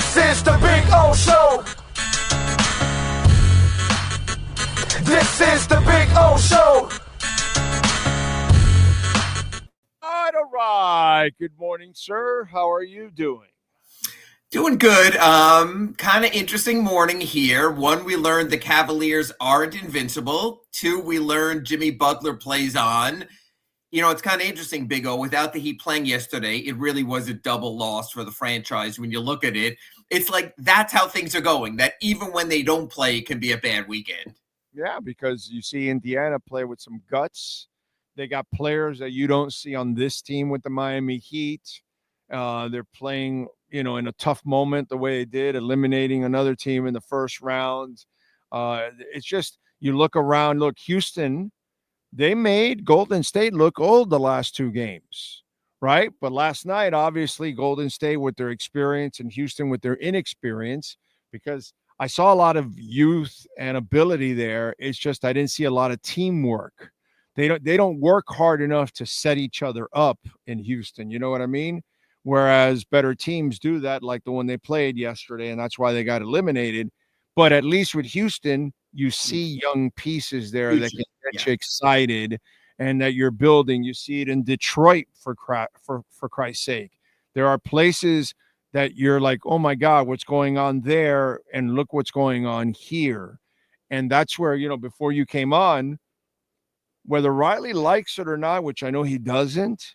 This is the Big O Show. This is the Big O Show. All right. Good morning, sir. How are you doing? Doing good. Kind of interesting morning here. One, we learned the Cavaliers aren't invincible. Two, we learned Jimmy Butler plays on. You know, it's kind of interesting, Big O. Without the Heat playing yesterday, it really was a double loss for the franchise. When you look at it, it's like that's how things are going, that even when they don't play, it can be a bad weekend. Yeah, because you see Indiana play with some guts. They got players that you don't see on this team with the Miami Heat. They're playing, in a tough moment the way they did, eliminating another team in the first round. It's just, you look around, look, Houston, they made Golden State look old the last two games, right? But last night, obviously, Golden State with their experience and Houston with their inexperience, because I saw a lot of youth and ability there. It's just I didn't see a lot of teamwork. They don't work hard enough to set each other up in Houston. You know what I mean? Whereas better teams do that, like the one they played yesterday, and that's why they got eliminated. But at least with Houston, you see young pieces there that can get you excited and that you're building. You see it in Detroit, for Christ's sake. There are places that you're like, oh my God, what's going on there? And look what's going on here. And that's where, before you came on, whether Riley likes it or not, which I know he doesn't,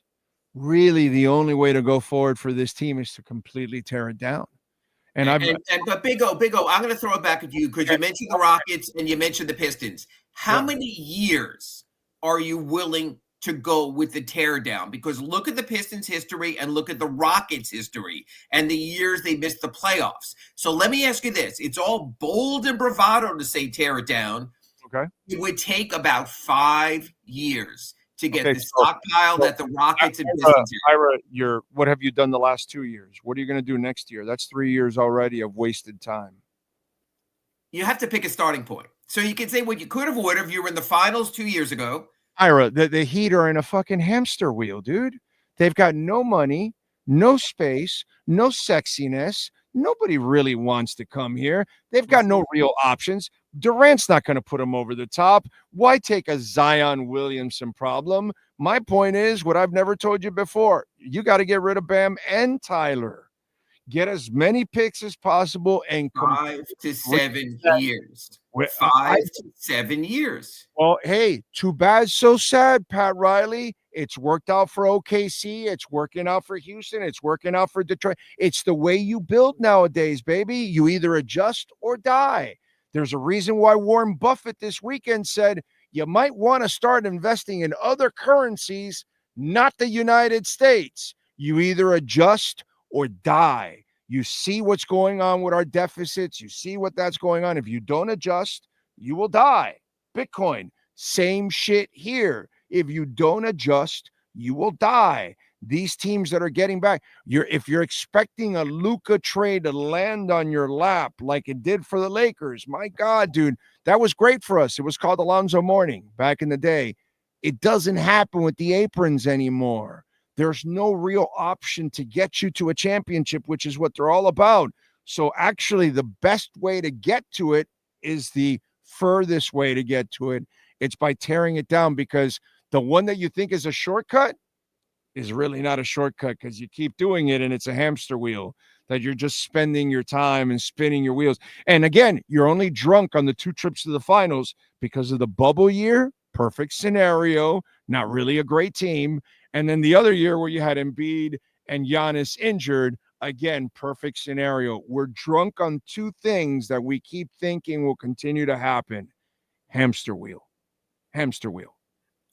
really the only way to go forward for this team is to completely tear it down. But Big O, I'm going to throw it back at you because you mentioned the Rockets and you mentioned the Pistons. How many years are you willing to go with the tear down? Because look at the Pistons history and look at the Rockets history and the years they missed the playoffs. So let me ask you this. It's all bold and bravado to say tear it down. Okay. It would take about 5 years to get the stockpile that the Rockets and Pistons Ira, what have you done the last 2 years? What are you going to do next year? That's 3 years already of wasted time. You have to pick a starting point. So you can say what you could have, would have. You were in the finals 2 years ago. Ira, the Heat are in a fucking hamster wheel, dude. They've got no money, no space, no sexiness. Nobody really wants to come here. They've got no real options. Durant's not going to put them over the top. Why take a Zion Williamson problem? My point is what I've never told you before. You got to get rid of Bam and Tyler. Get as many picks as possible and 5 to 7 years. 5 to 7 years. Well, hey, too bad, so sad, Pat Riley. It's worked out for OKC. It's working out for Houston. It's working out for Detroit. It's the way you build nowadays, baby. You either adjust or die. There's a reason why Warren Buffett this weekend said you might want to start investing in other currencies, not the United States. You either adjust or die. You see what's going on with our deficits. You see what that's going on. If you don't adjust, you will die. Bitcoin, same shit here. If you don't adjust, you will die. These teams that are getting back, if you're expecting a Luka trade to land on your lap like it did for the Lakers, my God, dude, that was great for us. It was called Alonzo Mourning back in the day. It doesn't happen with the aprons anymore. There's no real option to get you to a championship, which is what they're all about. So actually, the best way to get to it is the furthest way to get to it. It's by tearing it down, because the one that you think is a shortcut is really not a shortcut, because you keep doing it and it's a hamster wheel that you're just spending your time and spinning your wheels. And again, you're only drunk on the 2 trips to the finals because of the bubble year. Perfect scenario, not really a great team. And then the other year where you had Embiid and Giannis injured, again, perfect scenario. We're drunk on 2 things that we keep thinking will continue to happen. Hamster wheel.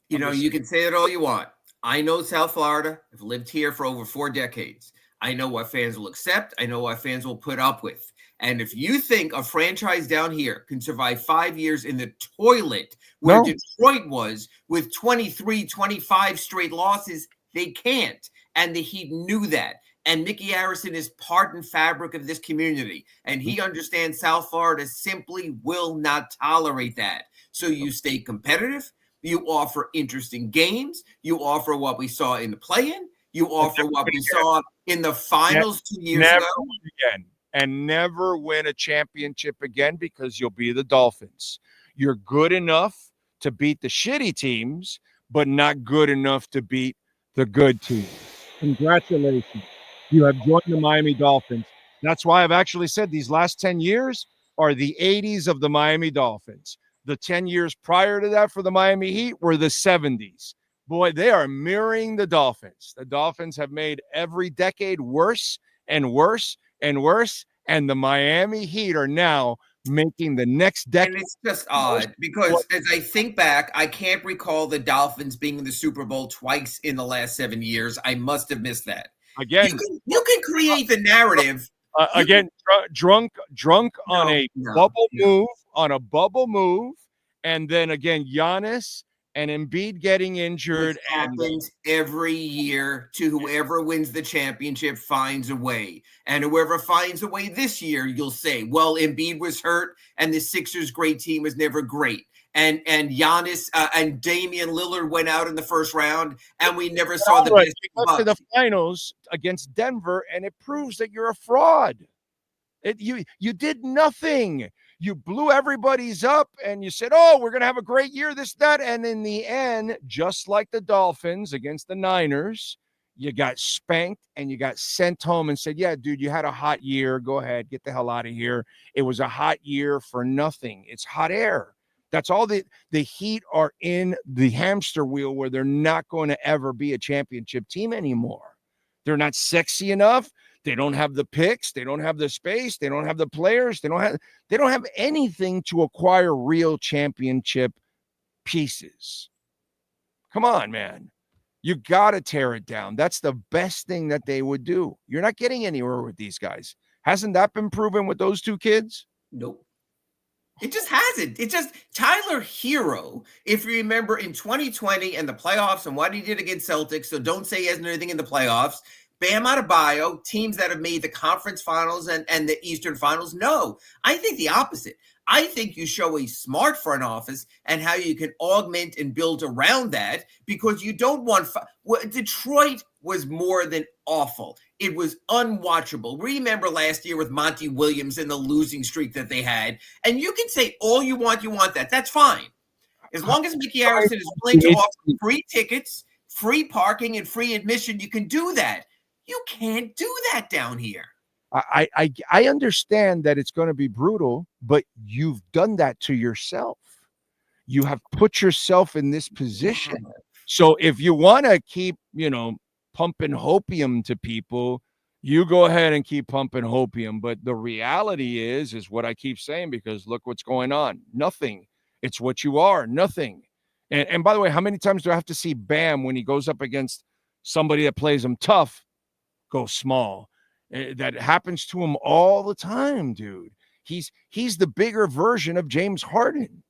You know, you can say it all you want. I know South Florida. I've lived here for over 4 decades. I know what fans will accept. I know what fans will put up with. And if you think a franchise down here can survive 5 years in the toilet where Detroit was with 23, 25 straight losses, they can't. And the Heat knew that. And Mickey Harrison is part and fabric of this community. And he understands South Florida simply will not tolerate that. So you stay competitive. You offer interesting games. You offer what we saw in the play-in. You offer what we saw in the finals 2 years ago. and never win a championship again because you'll be the Dolphins. You're good enough to beat the shitty teams, but not good enough to beat the good teams. Congratulations. You have joined the Miami Dolphins. That's why I've actually said these last 10 years are the 80s of the Miami Dolphins. The 10 years prior to that for the Miami Heat were the 70s. Boy, they are mirroring the Dolphins. The Dolphins have made every decade worse and worse and worse, and the Miami Heat are now making the next decade. And it's just odd because as I think back, I can't recall the Dolphins being in the Super Bowl twice in the last 7 years. I must have missed that. Again, you can create the narrative. Drunk on a bubble move, and then again, Giannis and Embiid getting injured. It happens every year to whoever wins the championship finds a way. And whoever finds a way this year, you'll say, well, Embiid was hurt and the Sixers' great team was never great. And Giannis and Damian Lillard went out in the first round, and we never saw the best. You got to the finals against Denver, and it proves that you're a fraud. You did nothing. You blew everybody's up, and you said, oh, we're going to have a great year, this, that. And in the end, just like the Dolphins against the Niners, you got spanked and you got sent home and said, yeah, dude, you had a hot year. Go ahead, get the hell out of here. It was a hot year for nothing. It's hot air. That's all. The Heat are in the hamster wheel where they're not going to ever be a championship team anymore. They're not sexy enough. They don't have the picks. They don't have the space. They don't have the players. They don't have anything to acquire real championship pieces. Come on, man. You got to tear it down. That's the best thing that they would do. You're not getting anywhere with these guys. Hasn't that been proven with those two kids? Nope. It just hasn't. It just Tyler Hero, if you remember in 2020 and the playoffs and what he did against Celtics, so don't say he hasn't done anything in the playoffs. Bam Adebayo, teams that have made the conference finals and the Eastern finals. No, I think the opposite. I think you show a smart front office and how you can augment and build around that because you don't want Detroit was more than awful. It was unwatchable. Remember last year with Monty Williams and the losing streak that they had. And you can say all you want that. That's fine. As long as Mickey Harrison is willing to offer free tickets, free parking, and free admission, you can do that. You can't do that down here. I understand that it's going to be brutal, but you've done that to yourself. You have put yourself in this position. So if you want to keep, pumping hopium to people, you go ahead and keep pumping hopium. But the reality is what I keep saying, because look what's going on. Nothing. It's what you are. Nothing. And by the way, how many times do I have to see Bam when he goes up against somebody that plays him tough go small? That happens to him all the time, dude. He's the bigger version of James Harden.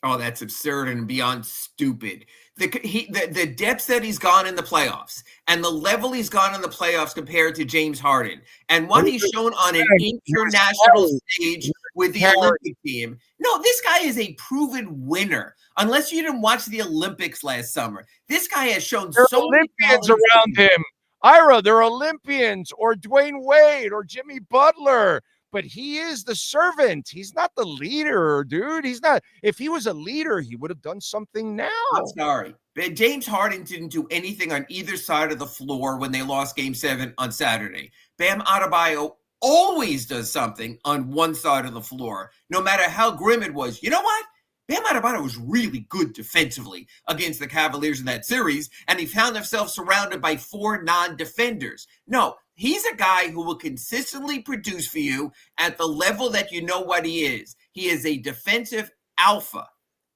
Oh, that's absurd and beyond stupid. The depths that he's gone in the playoffs and the level he's gone in the playoffs compared to James Harden and what he's shown on an international stage with the Olympic team. No, this guy is a proven winner. Unless you didn't watch the Olympics last summer, this guy has shown so many Olympians around him. Ira, they're Olympians, or Dwayne Wade, or Jimmy Butler, but he is the servant. He's not the leader, dude. He's not. If he was a leader, he would have done something now. I'm sorry. James Harden didn't do anything on either side of the floor when they lost Game 7 on Saturday. Bam Adebayo always does something on one side of the floor, no matter how grim it was. You know what? Bam Adebayo was really good defensively against the Cavaliers in that series, and he found himself surrounded by 4 non-defenders. No, he's a guy who will consistently produce for you at the level that you know what he is. He is a defensive alpha.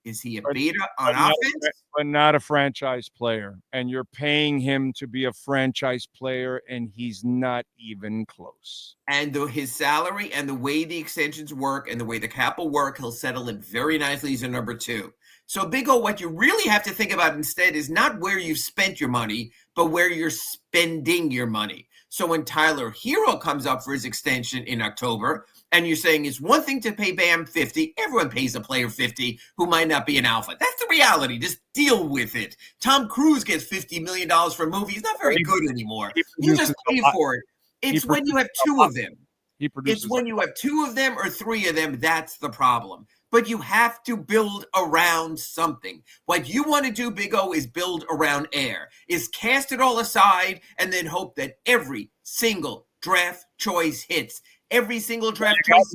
Is he a beta on offense? But not a franchise player. And you're paying him to be a franchise player, and he's not even close. And his salary and the way the extensions work and the way the cap will work, he'll settle in very nicely as a number 2. So, Big O, what you really have to think about instead is not where you've spent your money, but where you're spending your money. So when Tyler Hero comes up for his extension in October, and you're saying it's one thing to pay Bam 50, everyone pays a player 50 who might not be an alpha. That's the reality. Just deal with it. Tom Cruise gets $50 million for a movie. He's not very good anymore. You just pay for it. It's when you have 2 of them. He produces. It's when you have 2 of them or 3 of them, that's the problem. But you have to build around something. What you want to do, Big O, is build around air, is cast it all aside and then hope that every single draft choice hits. Every single draft choice.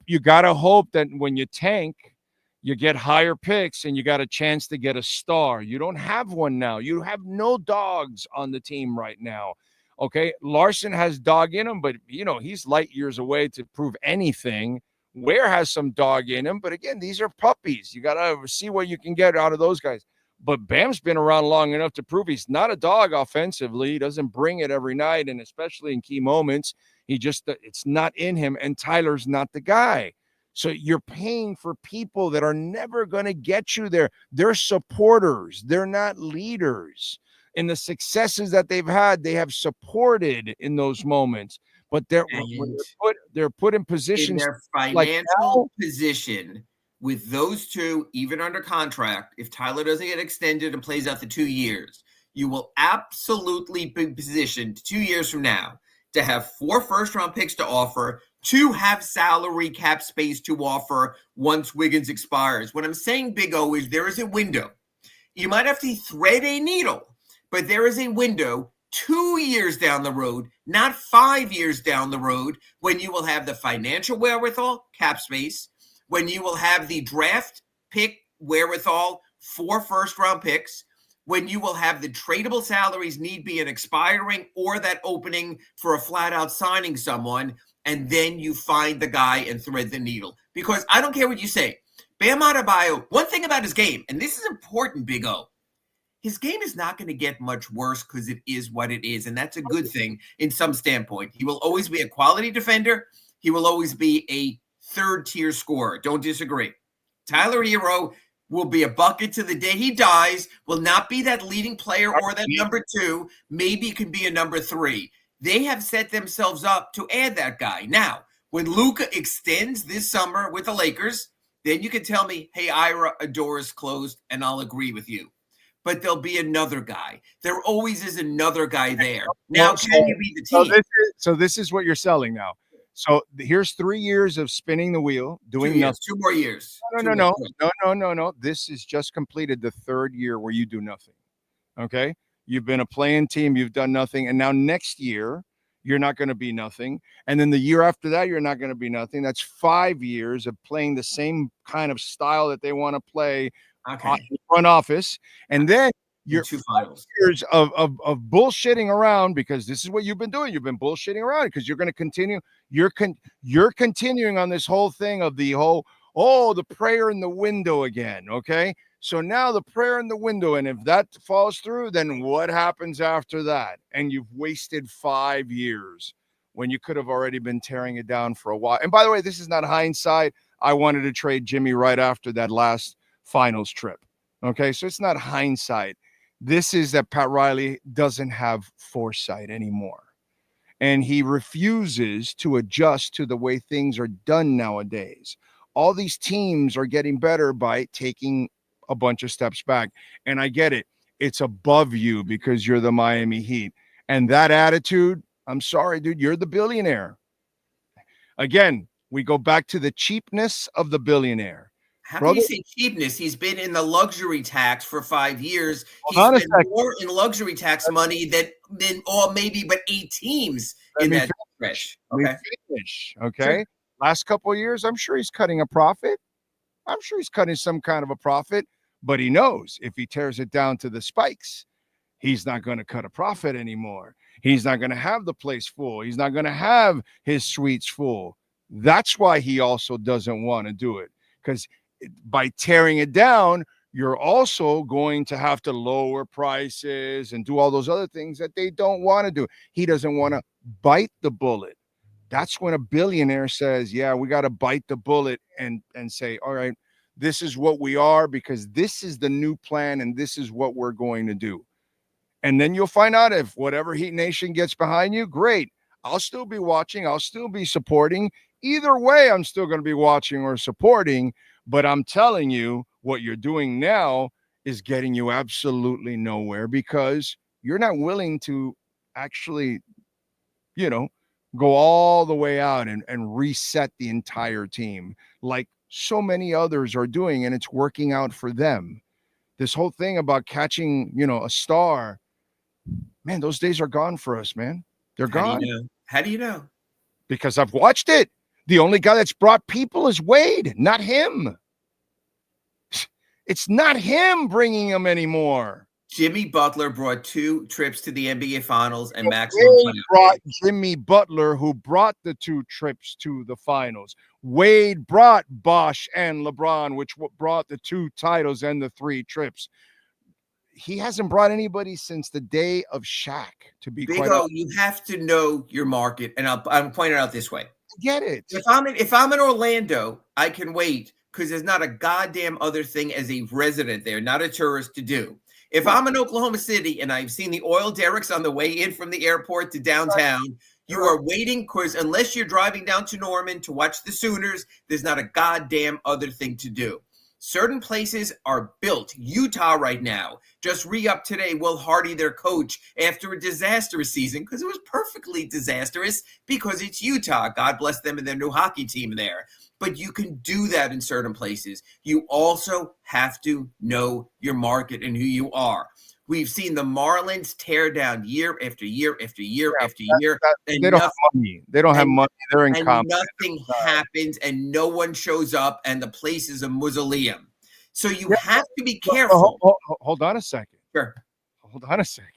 You gotta hope that when you tank, you get higher picks and you got a chance to get a star. You don't have one now. You have no dogs on the team right now. Okay, Larson has dog in him, but he's light years away to prove anything. Ware has some dog in him, but again, these are puppies. You gotta see what you can get out of those guys. But Bam's been around long enough to prove he's not a dog offensively. He doesn't bring it every night, and especially in key moments, it's not in him. And Tyler's not the guy. So you're paying for people that are never going to get you there. They're supporters. They're not leaders. In the successes that they've had, they have supported in those moments. But they're put in positions in their financial position with those 2, even under contract. If Tyler doesn't get extended and plays out the 2 years, you will absolutely be positioned 2 years from now to have 4 first-round picks to offer, to have salary cap space to offer once Wiggins expires. What I'm saying, Big O, is there is a window. You might have to thread a needle, but there is a window 2 years down the road, not 5 years down the road, when you will have the financial wherewithal, cap space, when you will have the draft pick wherewithal, 4 first-round picks, when you will have the tradable salaries need be an expiring or that opening for a flat-out signing someone, and then you find the guy and thread the needle. Because I don't care what you say. Bam Adebayo, one thing about his game, and this is important, Big O, his game is not going to get much worse because it is what it is, and that's a good thing in some standpoint. He will always be a quality defender. He will always be a third-tier scorer. Don't disagree. Tyler Hero will be a bucket to the day he dies, will not be that leading player or that number 2, maybe can be a number 3. They have set themselves up to add that guy. Now, when Luka extends this summer with the Lakers, then you can tell me, hey, Ira, a door is closed, and I'll agree with you. But there'll be another guy. There always is another guy there. Now, can you be the team? So this is what you're selling now. So here's 3 years of spinning the wheel, doing nothing. 2 more years. No. This is just completed the 3rd year where you do nothing. Okay? You've been a playing team. You've done nothing. And now next year, you're not going to be nothing. And then the year after that, you're not going to be nothing. That's 5 years of playing the same kind of style that they want to play in the front office. And then you're 2 finals. Years of bullshitting around, because this is what you've been doing. You've been bullshitting around because you're going to continue. You're continuing on this whole thing of the prayer in the window again. Okay. So now the prayer in the window, and if that falls through, then what happens after that? And you've wasted 5 years when you could have already been tearing it down for a while. And by the way, this is not hindsight. I wanted to trade Jimmy right after that last finals trip. Okay, so it's not hindsight. This is that Pat Riley doesn't have foresight anymore. And he refuses to adjust to the way things are done nowadays. All these teams are getting better by taking a bunch of steps back. And I get it. It's above you because you're the Miami Heat. And that attitude, I'm sorry, dude, you're the billionaire. Again, we go back to the cheapness of the billionaire. How can you say cheapness? He's been in the luxury tax for 5 years. He's spent more in luxury tax money than maybe 8 teams in that stretch. Okay. Okay. Sure. Last couple of years, I'm sure he's cutting a profit. I'm sure he's cutting some kind of a profit, but he knows if he tears it down to the spikes, he's not going to cut a profit anymore. He's not going to have the place full. He's not going to have his suites full. That's why he also doesn't want to do it, because by tearing it down, you're also going to have to lower prices and do all those other things that they don't want to do. He doesn't want to bite the bullet. That's when a billionaire says, yeah, we got to bite the bullet and say, all right, this is what we are because this is the new plan and this is what we're going to do. And then you'll find out if whatever Heat Nation gets behind you, great. I'll still be watching. I'll still be supporting. Either way, I'm still going to be watching or supporting. But I'm telling you, what you're doing now is getting you absolutely nowhere because you're not willing to actually, go all the way out and reset the entire team like so many others are doing, and it's working out for them. This whole thing about catching, a star, man, those days are gone for us, man. They're gone. How do you know? Because I've watched it. The only guy that's brought people is Wade, not him. It's not him bringing them anymore. Jimmy Butler brought 2 trips to the NBA Finals and Wade brought Jimmy Butler, who brought the 2 trips to the finals. Wade brought Bosh and LeBron, which brought the 2 titles and the 3 trips. He hasn't brought anybody since the day of Shaq, to be quite honest. You have to know your market, and I'm pointing it out this way. I get it. If I'm in Orlando, I can wait because there's not a goddamn other thing as a resident there, not a tourist, to do. If I'm in Oklahoma City and I've seen the oil derricks on the way in from the airport to downtown, you are waiting because unless you're driving down to Norman to watch the Sooners, there's not a goddamn other thing to do. Certain places are built. Utah right now just re-upped today Will Hardy, their coach, after a disastrous season because it was perfectly disastrous because it's Utah. God bless them and their new hockey team there. But you can do that in certain places. You also have to know your market and who you are. We've seen the Marlins tear down year after year after year after year. And they don't have money. They don't have money. They're incompetent. Nothing happens, and no one shows up, and the place is a mausoleum. So you have to be careful. Hold on a second. Sure. Hold on a second.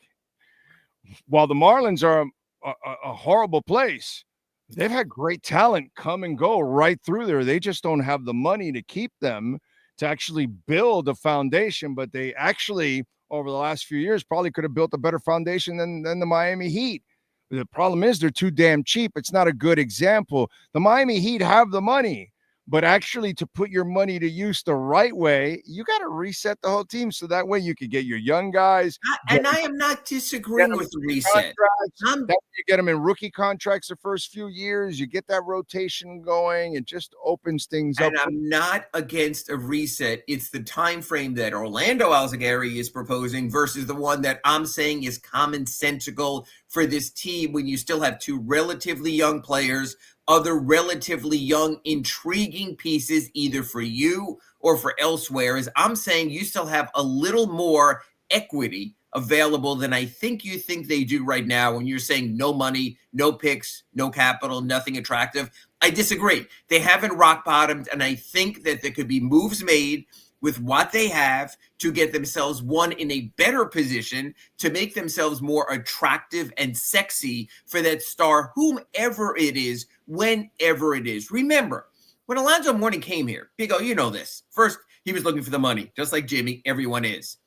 While the Marlins are a horrible place, they've had great talent come and go right through there. They just don't have the money to keep them to actually build a foundation, but they actually – over the last few years, probably could have built a better foundation than the Miami Heat. The problem is they're too damn cheap. It's not a good example. The Miami Heat have the money, but actually to put your money to use the right way, you got to reset the whole team so that way you could get your young guys. And I am not disagreeing with the reset. You get them in rookie contracts the first few years. You get that rotation going. It just opens things up. And I'm not against a reset. It's the time frame that Orlando Alzugaray is proposing versus the one that I'm saying is commonsensical for this team when you still have 2 relatively young players, other relatively young, intriguing pieces, either for you or for elsewhere, is I'm saying you still have a little more equity available than I think you think they do right now when you're saying no money, no picks, no capital, nothing attractive. I disagree. They haven't rock bottomed, and I think that there could be moves made with what they have to get themselves, one, in a better position to make themselves more attractive and sexy for that star, whomever it is, whenever it is. Remember, when Alonzo Mourning came here, Big O, you know this. First, he was looking for the money, just like Jimmy. Everyone is.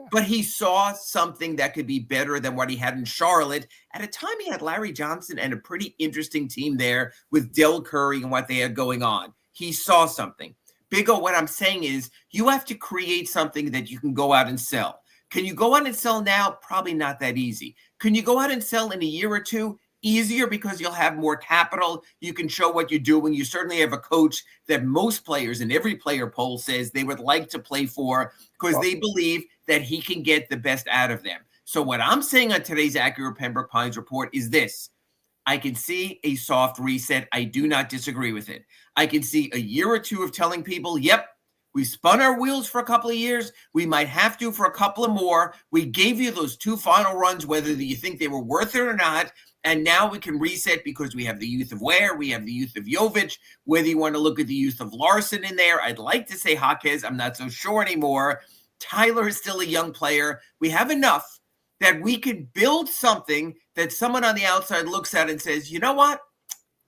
But he saw something that could be better than what he had in Charlotte. At a time, he had Larry Johnson and a pretty interesting team there with Del Curry and what they had going on. He saw something. Big O, what I'm saying is you have to create something that you can go out and sell. Can you go out and sell now? Probably not that easy. Can you go out and sell in a year or two? Easier because you'll have more capital. You can show what you're doing. You certainly have a coach that most players in every player poll says they would like to play for because they believe that he can get the best out of them. So what I'm saying on today's Accurate Pembroke Pines report is this. I can see a soft reset. I do not disagree with it. I can see a year or two of telling people, yep, we spun our wheels for a couple of years. We might have to for a couple of more. We gave you those 2 final runs, whether you think they were worth it or not. And now we can reset because we have the youth of Ware, we have the youth of Jovic, whether you want to look at the youth of Larson in there. I'd like to say Jaquez. I'm not so sure anymore. Tyler is still a young player. We have enough that we could build something that someone on the outside looks at and says, you know what?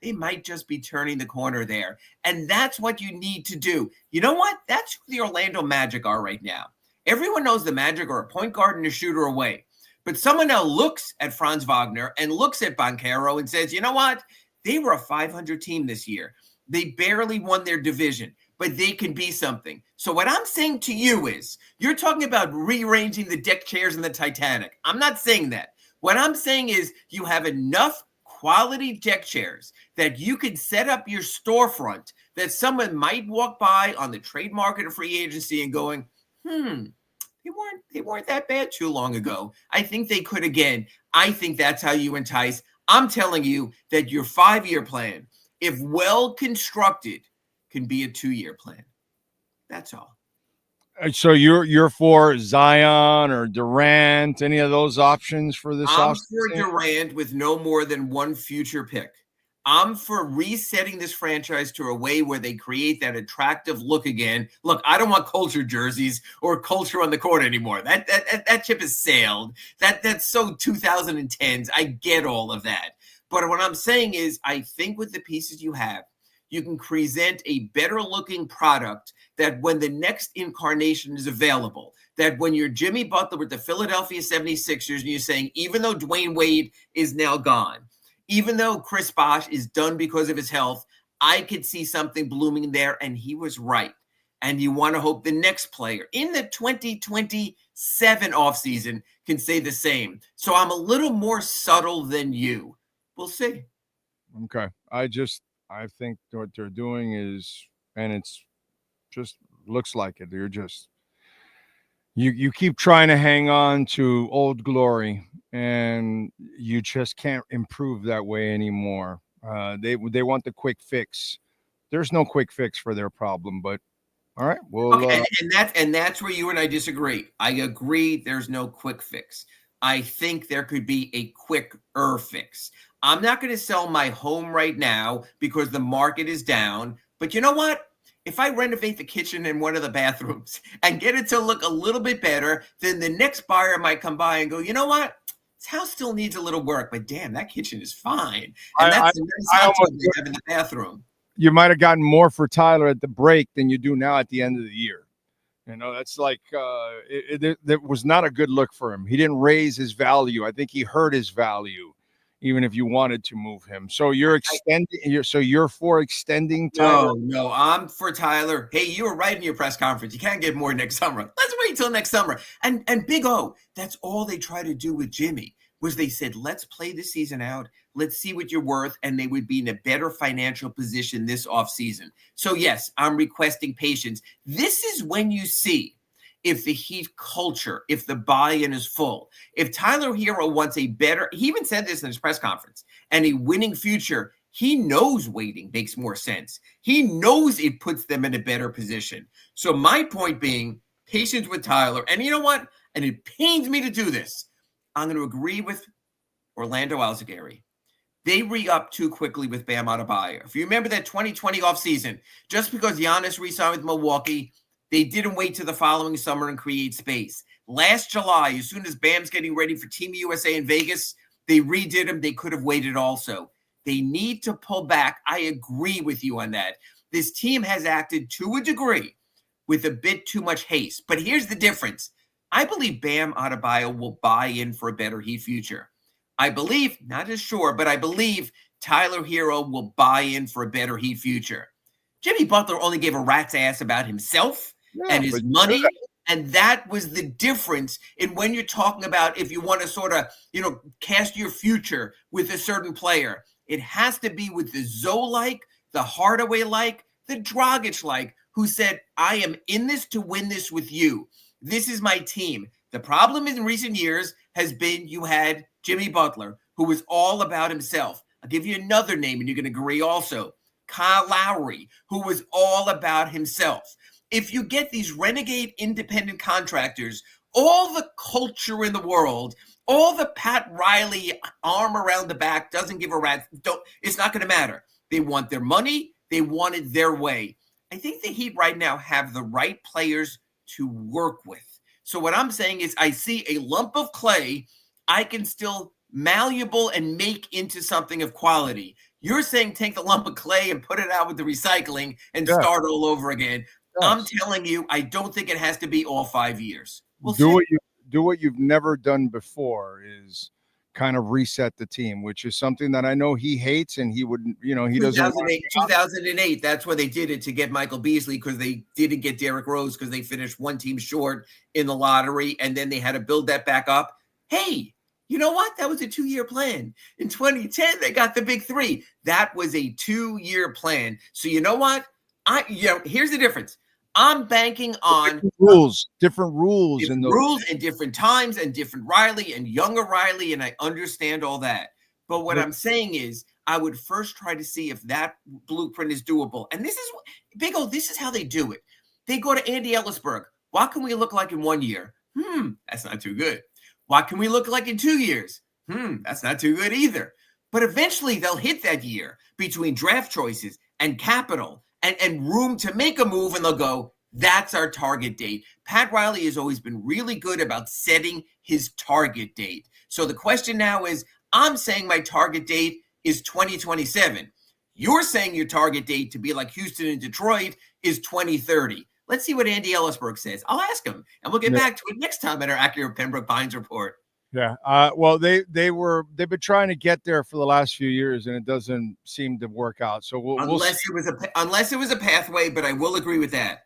They might just be turning the corner there. And that's what you need to do. You know what? That's who the Orlando Magic are right now. Everyone knows the Magic are a point guard and a shooter away. But someone now looks at Franz Wagner and looks at Banchero and says, you know what? They were a 500 team this year. They barely won their division, but they can be something. So what I'm saying to you is, you're talking about rearranging the deck chairs in the Titanic. I'm not saying that. What I'm saying is you have enough quality deck chairs that you can set up your storefront that someone might walk by on the trade market or free agency and going, they weren't that bad too long ago. I think they could again. I think that's how you entice. I'm telling you that your 5-year plan, if well constructed, can be a 2-year plan. That's all. So you're for Zion or Durant, any of those options for this I'm offseason? for Durant with no more than one future pick. I'm for resetting this franchise to a way where they create that attractive look again. Look, I don't want culture jerseys or culture on the court anymore. That ship has sailed. That's so 2010s. I get all of that. But what I'm saying is, I think with the pieces you have, you can present a better looking product that when the next incarnation is available, that when you're Jimmy Butler with the Philadelphia 76ers and you're saying, even though Dwayne Wade is now gone, even though Chris Bosh is done because of his health, I could see something blooming there, and he was right. And you want to hope the next player in the 2027 offseason can say the same. So I'm a little more subtle than you. We'll see. Okay. I think what they're doing is, and it's just looks like it. They're just you keep trying to hang on to old glory, and you just can't improve that way anymore. They want the quick fix. There's no quick fix for their problem, but all right. Well, okay, and that's where you and I disagree. I agree there's no quick fix. I think there could be a quicker fix. I'm not going to sell my home right now because the market is down. But you know what? If I renovate the kitchen and one of the bathrooms and get it to look a little bit better, then the next buyer might come by and go, you know what? This house still needs a little work, but damn, that kitchen is fine. And that's the nice hot tub they have in the bathroom. You might have gotten more for Tyler at the break than you do now at the end of the year. You know, that's like that was not a good look for him. He didn't raise his value. I think he hurt his value, even if you wanted to move him. So you're extending. You're for extending Tyler. No, I'm for Tyler. Hey, you were right in your press conference. You can't get more next summer. Let's wait till next summer. And Big O, that's all they try to do with Jimmy. Was they said, let's play the season out. Let's see what you're worth. And they would be in a better financial position this offseason. So, yes, I'm requesting patience. This is when you see if the Heat culture, if the buy-in is full. If Tyler Hero wants a better, he even said this in his press conference, and a winning future, he knows waiting makes more sense. He knows it puts them in a better position. So my point being, patience with Tyler. And you know what? And it pains me to do this. I'm going to agree with Orlando Alzugaray. They re-upped too quickly with Bam Adebayo. If you remember that 2020 offseason, just because Giannis re-signed with Milwaukee, they didn't wait till the following summer and create space. Last July, as soon as Bam's getting ready for Team USA in Vegas, they redid him. They could have waited also. They need to pull back. I agree with you on that. This team has acted to a degree with a bit too much haste. But here's the difference. I believe Bam Adebayo will buy in for a better Heat future. I believe, not as sure, but I believe Tyler Hero will buy in for a better Heat future. Jimmy Butler only gave a rat's ass about himself and his money. And that was the difference in when you're talking about if you want to sort of, cast your future with a certain player. It has to be with the Zoe-like, the Hardaway-like, the Dragic-like, who said, I am in this to win this with you. This is my team. The problem in recent years has been you had Jimmy Butler, who was all about himself. I'll give you another name, and you're going to agree also. Kyle Lowry, who was all about himself. If you get these renegade independent contractors, all the culture in the world, all the Pat Riley arm around the back, doesn't give a rat, it's not going to matter. They want their money. They want it their way. I think the Heat right now have the right players to work with. So what I'm saying is I see a lump of clay I can still malleable and make into something of quality. You're saying take the lump of clay and put it out with the recycling and start all over again. Yes. I'm telling you, I don't think it has to be all 5 years. We'll see. Do what you've never done before is kind of reset the team, which is something that I know he hates, and he would, he doesn't. 2008, that's when they did it to get Michael Beasley, because they didn't get Derrick Rose because they finished one team short in the lottery, and then they had to build that back up. Hey, you know what? That was a 2-year plan. In 2010, they got the big three. That was a 2-year plan. So you know what? Here's the difference. I'm banking on different rules and different times and different Riley and younger Riley, and I understand all that. But what I'm saying is, I would first try to see if that blueprint is doable. And this is, Big O, this is how they do it. They go to Andy Ellisberg. What can we look like in 1 year? That's not too good. What can we look like in 2 years? That's not too good either. But eventually they'll hit that year between draft choices and capital and room to make a move, and they'll go, that's our target date. Pat Riley has always been really good about setting his target date. So the question now is, I'm saying my target date is 2027. You're saying your target date to be like Houston and Detroit is 2030. Let's see what Andy Ellisberg says. I'll ask him, and we'll get back to it next time at our accurate Pembroke Pines report. Yeah. Well, they've been trying to get there for the last few years, and it doesn't seem to work out. So unless it was a pathway, but I will agree with that.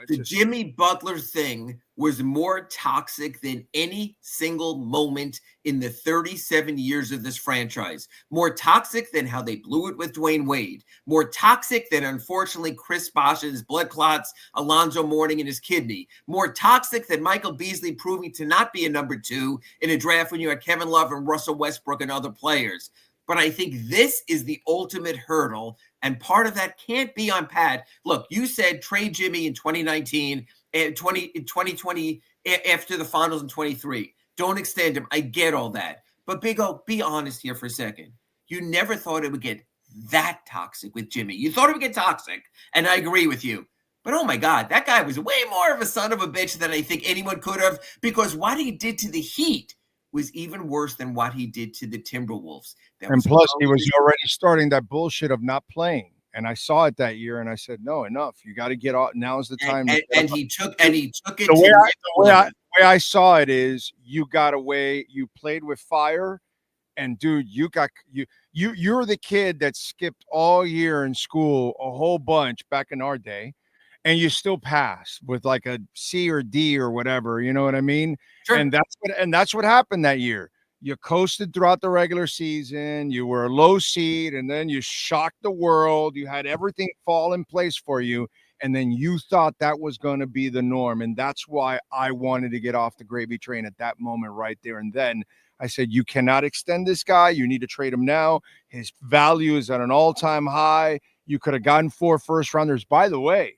The Jimmy Butler thing was more toxic than any single moment in the 37 years of this franchise. More toxic than how they blew it with Dwayne Wade. More toxic than, unfortunately, Chris Bosh's blood clots, Alonzo Mourning in his kidney. More toxic than Michael Beasley proving to not be a number 2 in a draft when you had Kevin Love and Russell Westbrook and other players. But I think this is the ultimate hurdle, and part of that can't be on Pat. Look, you said trade Jimmy in 2019, and 2020 after the finals in 23. Don't extend him. I get all that. But Big O, be honest here for a second. You never thought it would get that toxic with Jimmy. You thought it would get toxic, and I agree with you. But oh my God, that guy was way more of a son of a bitch than I think anyone could have, because what he did to the Heat was even worse than what he did to the Timberwolves. And plus, he was already starting that bullshit of not playing. And I saw it that year, and I said, "No, enough. You got to get off. Now's the time." And he took it. The way I saw it is, you got away. You played with fire, and dude, you're the kid that skipped all year in school, a whole bunch back in our day, and you still pass with like a C or D or whatever. You know what I mean? Sure. And that's what happened that year. You coasted throughout the regular season. You were a low seed, and then you shocked the world. You had everything fall in place for you, and then you thought that was going to be the norm. And that's why I wanted to get off the gravy train at that moment right there. And then I said, you cannot extend this guy. You need to trade him now. His value is at an all-time high. You could have gotten 4 first-rounders. By the way,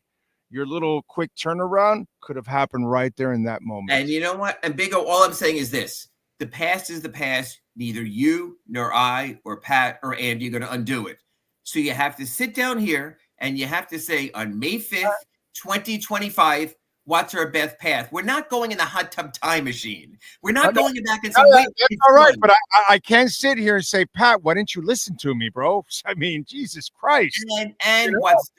your little quick turnaround could have happened right there in that moment. And you know what? And Big O, all I'm saying is this. The past is the past. Neither you nor I or Pat or Andy are going to undo it. So you have to sit down here and you have to say, on May 5th, 2025, what's our best path? We're not going in the hot tub time machine. We're not going back and saying, wait. That's all right, but I can't sit here and say, Pat, why didn't you listen to me, bro? I mean, Jesus Christ. What's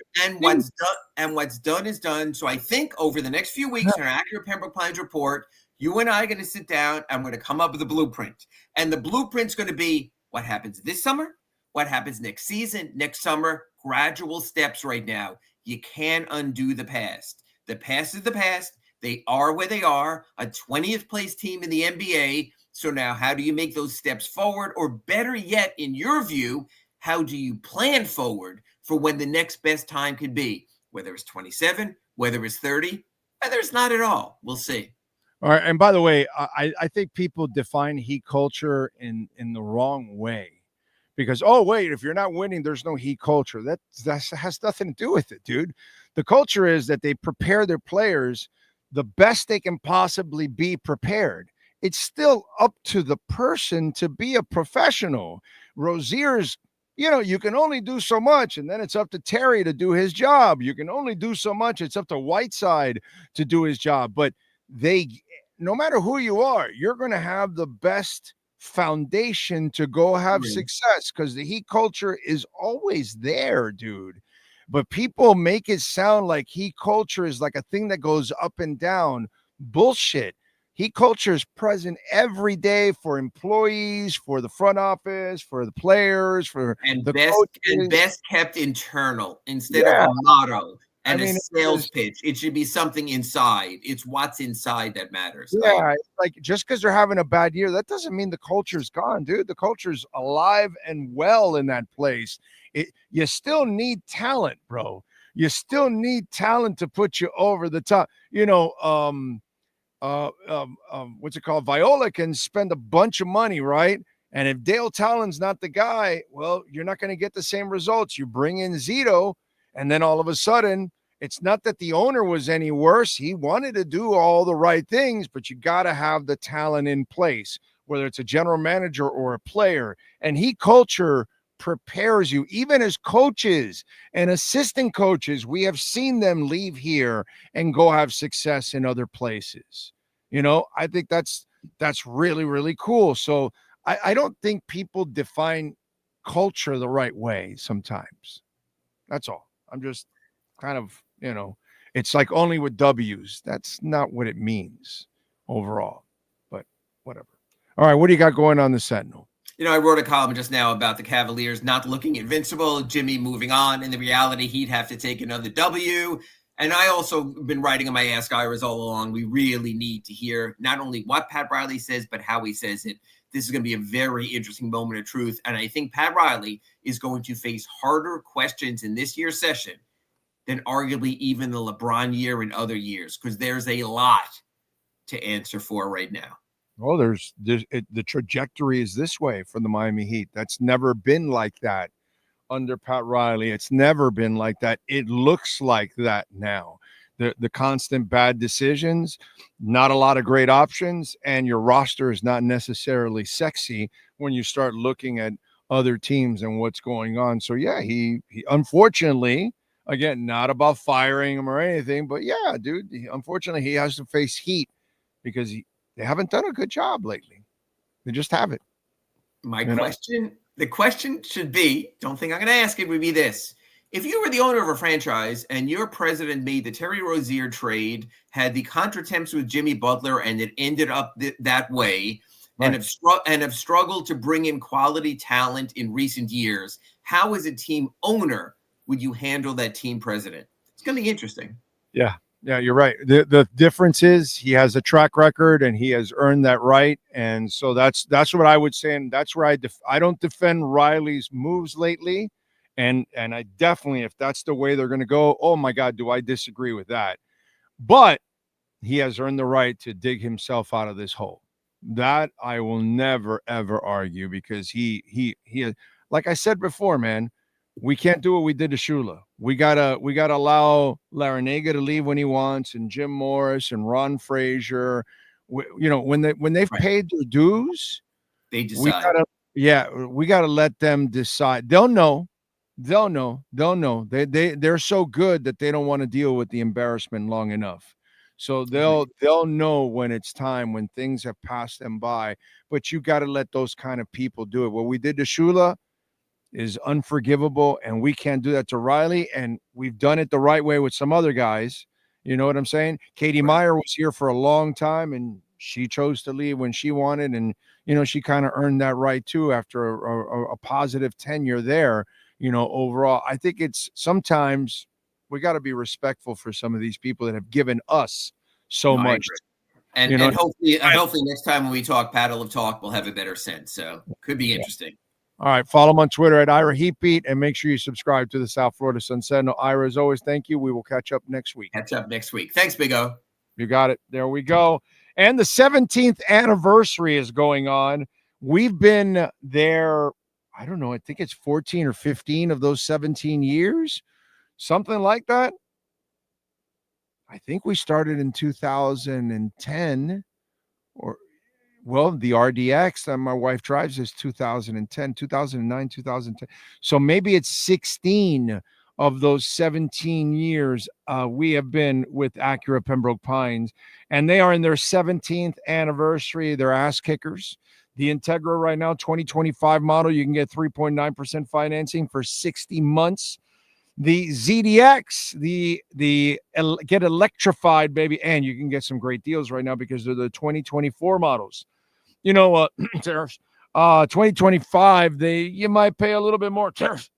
done is done. So I think over the next few weeks in our accurate Pembroke Pines report, you and I are going to sit down. I'm going to come up with a blueprint. And the blueprint's going to be what happens this summer, what happens next season, next summer, gradual steps right now. You can't undo the past. The past is the past. They are where they are, a 20th place team in the NBA. So now how do you make those steps forward? Or better yet, in your view, how do you plan forward for when the next best time could be? Whether it's 27, whether it's 30, whether it's not at all. We'll see. All right. And by the way, I think people define Heat culture in the wrong way, because, oh, wait, if you're not winning, there's no Heat culture. That has nothing to do with it, dude. The culture is that they prepare their players the best they can possibly be prepared. It's still up to the person to be a professional. Rozier's, you can only do so much, and then it's up to Terry to do his job. You can only do so much. It's up to Whiteside to do his job. But no matter who you are, you're going to have the best foundation to go have success, because the Heat culture is always there, dude. But people make it sound like Heat culture is like a thing that goes up and down. Bullshit. Heat culture is present every day for employees, for the front office, for the players, for the coaches. And best kept internal instead of a motto. And a sales pitch. It should be something inside. It's what's inside that matters. Yeah, like just because they're having a bad year, that doesn't mean the culture's gone, dude. The culture's alive and well in that place. You still need talent, bro. You still need talent to put you over the top. What's it called? Viola can spend a bunch of money, right? And if Dale Talon's not the guy, well, you're not going to get the same results. You bring in Zito, and then all of a sudden, it's not that the owner was any worse. He wanted to do all the right things, but you got to have the talent in place, whether it's a general manager or a player. And Heat culture prepares you, even as coaches and assistant coaches. We have seen them leave here and go have success in other places. I think that's really, really cool. So I don't think people define culture the right way sometimes. That's all. I'm just kind of, it's like only with W's. That's not what it means overall, but whatever. All right, what do you got going on the Sentinel? I wrote a column just now about the Cavaliers not looking invincible, Jimmy moving on. In the reality, he'd have to take another W. And I also been writing on my Ask Iras all along. We really need to hear not only what Pat Riley says, but how he says it. This is going to be a very interesting moment of truth. And I think Pat Riley is going to face harder questions in this year's session than arguably even the LeBron year and other years, because there's a lot to answer for right now. Oh, the trajectory is this way for the Miami Heat. That's never been like that under Pat Riley. It's never been like that. It looks like that now. The constant bad decisions, not a lot of great options, and your roster is not necessarily sexy when you start looking at other teams and what's going on. So, yeah, he unfortunately, again, not about firing him or anything, but, yeah, dude, unfortunately, he has to face heat because they haven't done a good job lately. They just haven't. The question should be, don't think I'm going to ask it, would be this. If you were the owner of a franchise and your president made the Terry Rozier trade, had the contretemps with Jimmy Butler, and it ended up that way, right, and have struggled to bring in quality talent in recent years, how as a team owner would you handle that team president? It's going to be interesting. Yeah, you're right. The difference is he has a track record and he has earned that right. And so that's what I would say. And that's where I don't defend Riley's moves lately. And I definitely, if that's the way they're going to go, oh my God, do I disagree with that? But he has earned the right to dig himself out of this hole. That I will never, ever argue, because he like I said before, man, we can't do what we did to Shula. We gotta allow Larinaga to leave when he wants, and Jim Morris and Ron Frazier. When they've paid their dues, they decide. We gotta let them decide. They'll know. They're so good that they don't want to deal with the embarrassment long enough. So they'll know when it's time, when things have passed them by. But you got to let those kind of people do it. What we did to Shula is unforgivable, and we can't do that to Riley. And we've done it the right way with some other guys. You know what I'm saying? Katie Meyer was here for a long time, and she chose to leave when she wanted. And, she kind of earned that right too after a positive tenure there. Overall, I think it's sometimes we got to be respectful for some of these people that have given us so much. And hopefully next time when we talk, Paddle of Talk, we'll have a better sense. So could be interesting. All right. Follow him on Twitter at Ira Heatbeat, and make sure you subscribe to the South Florida Sun Sentinel. Ira, as always, thank you. We will catch up next week. Thanks, Big O. You got it. There we go. And the 17th anniversary is going on. We've been there, I don't know, I think it's 14 or 15 of those 17 years, something like that. I think we started in 2010, the RDX that my wife drives is 2010, 2009, 2010. So maybe it's 16 of those 17 years we have been with Acura Pembroke Pines, and they are in their 17th anniversary. They're ass kickers. The Integra right now, 2025 model, you can get 3.9% financing for 60 months. The ZDX, the get electrified, baby, and you can get some great deals right now because they're the 2024 models. 2025, you might pay a little bit more tariff.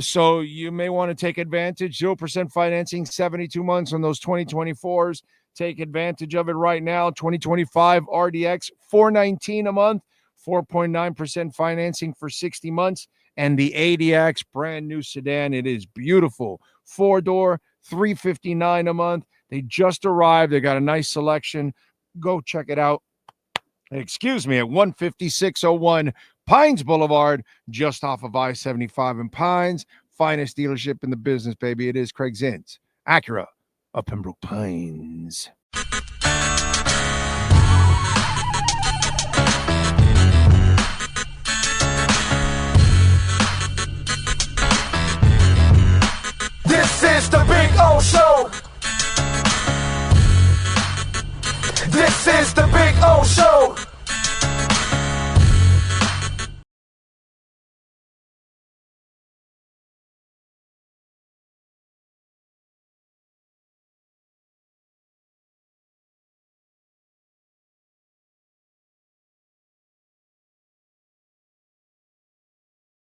So you may want to take advantage. 0% financing, 72 months on those 2024s. Take advantage of it right now. 2025 RDX, $419 a month, 4.9% financing for 60 months. And the ADX, brand new sedan. It is beautiful. 4-door, $359 a month. They just arrived. They got a nice selection. Go check it out. Excuse me, at 15601 Pines Boulevard, just off of I-75 in Pines. Finest dealership in the business, baby. It is Craig Zins, Acura of Pembroke Pines. This is the Big O Show. This is the Big O Show.